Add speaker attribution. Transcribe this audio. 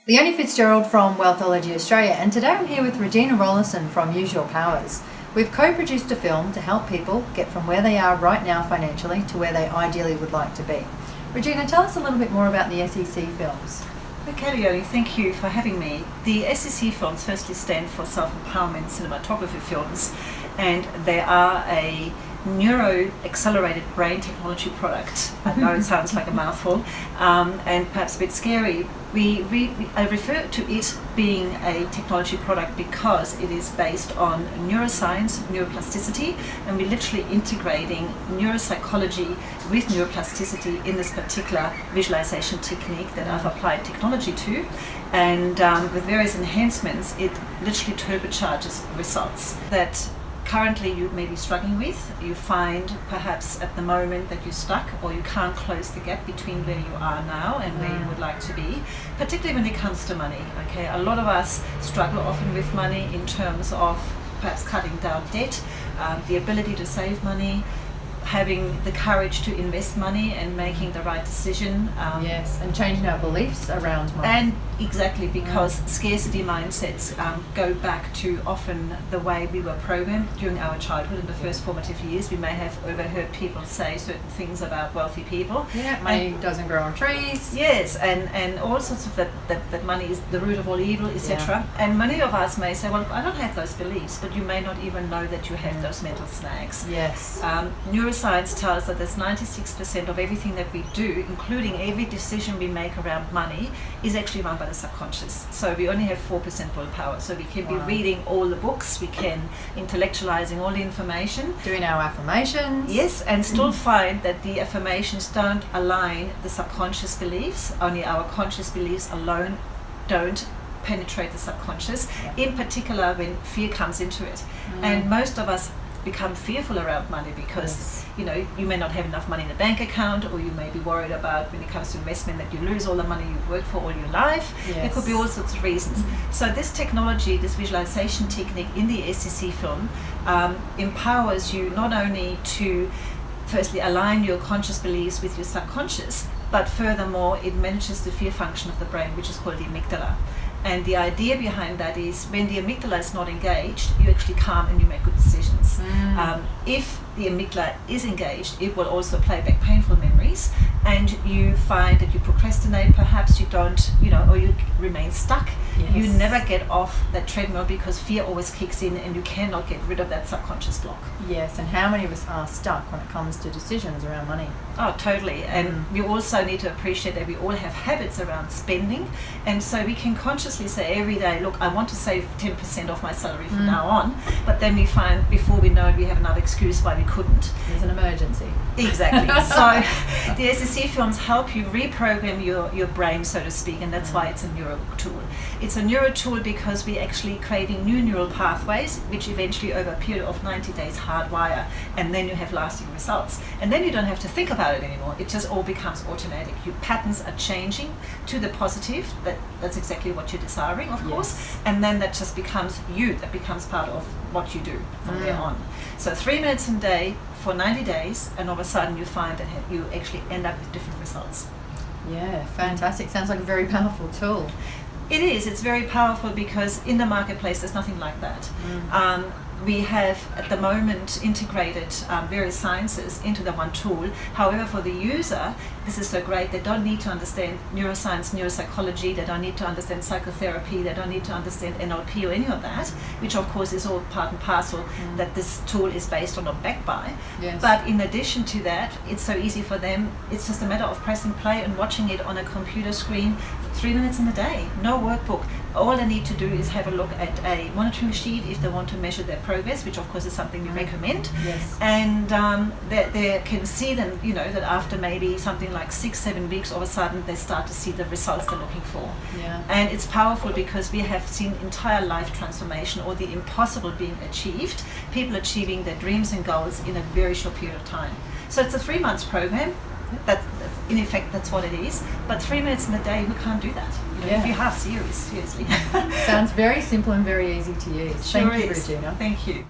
Speaker 1: Leonie Fitzgerald from Wealthology Australia, and today I'm here with Regina Rowlison from Use Your Powers. We've co-produced a film to help people get from where they are right now financially to where they ideally would like to be. Regina, tell us a little bit more about the SEC films.
Speaker 2: Okay, Leonie, thank you for having me. The SEC films firstly stand for Self-Empowerment Cinematography Films, and they are a Neuro accelerated brain technology product. I know it sounds like a mouthful and perhaps a bit scary. I refer to it being a technology product because it is based on neuroscience, neuroplasticity, and we're literally integrating neuropsychology with neuroplasticity in this particular visualization technique that I've applied technology to. And with various enhancements, it literally turbocharges results that currently you may be struggling with. You find perhaps at the moment that you're stuck or you can't close the gap between where you are now and where you would like to be, particularly when it comes to money. Okay, a lot of us struggle often with money in terms of perhaps cutting down debt, the ability to save money, having the courage to invest money and making the right decision.
Speaker 1: Yes, and changing our beliefs around money.
Speaker 2: And exactly, because scarcity mindsets go back to often the way we were programmed during our childhood in the first formative years. We may have overheard people say certain things about wealthy people.
Speaker 1: Yeah, money doesn't grow on trees.
Speaker 2: Yes, and all sorts of that money is the root of all evil, etc. And many of us may say, well, I don't have those beliefs, but you may not even know that you have those mental snags.
Speaker 1: Yes.
Speaker 2: Neuroscience tells us that there's 96% of everything that we do, including every decision we make around money, is actually run by the subconscious. So we only have 4% willpower. So we can be reading all the books, we can intellectualizing all the information,
Speaker 1: doing our affirmations.
Speaker 2: Yes, and still find that the affirmations don't align the subconscious beliefs. Only our conscious beliefs alone don't penetrate the subconscious, in particular when fear comes into it. And most of us become fearful around money because you may not have enough money in the bank account, or you may be worried about when it comes to investment that you lose all the money you've worked for all your life. There could be all sorts of reasons. So this technology, this visualization technique in the SEC film empowers you not only to firstly align your conscious beliefs with your subconscious, but furthermore it manages the fear function of the brain, which is called the amygdala. And the idea behind that is when the amygdala is not engaged, you actually calm and you make good decisions. If the amygdala is engaged, it will also play back painful memories, and you find that you procrastinate, perhaps you don't, or you remain stuck. You never get off that treadmill because fear always kicks in and you cannot get rid of that subconscious block.
Speaker 1: Yes, and how many of us are stuck when it comes to decisions around money?
Speaker 2: Oh, totally. And we also need to appreciate that we all have habits around spending, and so we can consciously say every day, look, I want to save 10% of my salary from now on, but then we find before we know it we have another excuse why we couldn't.
Speaker 1: There's an emergency.
Speaker 2: Exactly. So the SEC films help you reprogram your brain, so to speak, and that's why it's a neuro tool. It's a neuro tool because we're actually creating new neural pathways, which eventually over a period of 90 days hardwire, and then you have lasting results. And then you don't have to think about it anymore. It just all becomes automatic. Your patterns are changing to the positive. That's exactly what you're desiring, of course. And then that just becomes you. That becomes part of what you do from there on. So 3 minutes a day for 90 days, and all of a sudden you find that you actually end up with different results.
Speaker 1: Yeah, fantastic. Sounds like a very powerful tool.
Speaker 2: It is. It's very powerful because in the marketplace there's nothing like that. We have at the moment integrated various sciences into the one tool. However, for the user, this is so great. They don't need to understand neuroscience, neuropsychology. They don't need to understand psychotherapy. They don't need to understand NLP or any of that, which of course is all part and parcel that this tool is based on or backed by.
Speaker 1: Yes.
Speaker 2: But in addition to that, it's so easy for them. It's just a matter of pressing play and watching it on a computer screen for 3 minutes in a day. No workbook. All they need to do is have a look at a monitoring sheet if they want to measure their progress, which of course is something we recommend.
Speaker 1: Yes.
Speaker 2: And they can see them, that after maybe something like 6-7 weeks, all of a sudden they start to see the results they're looking for.
Speaker 1: Yeah.
Speaker 2: And it's powerful because we have seen entire life transformation, or the impossible being achieved, people achieving their dreams and goals in a very short period of time. So it's a 3 months program. In effect, that's what it is. But 3 minutes in a day, who can't do that? If you're half serious, seriously.
Speaker 1: Sounds very simple and very easy to use.
Speaker 2: Sure
Speaker 1: Thank you,
Speaker 2: is.
Speaker 1: Regina.
Speaker 2: Thank you.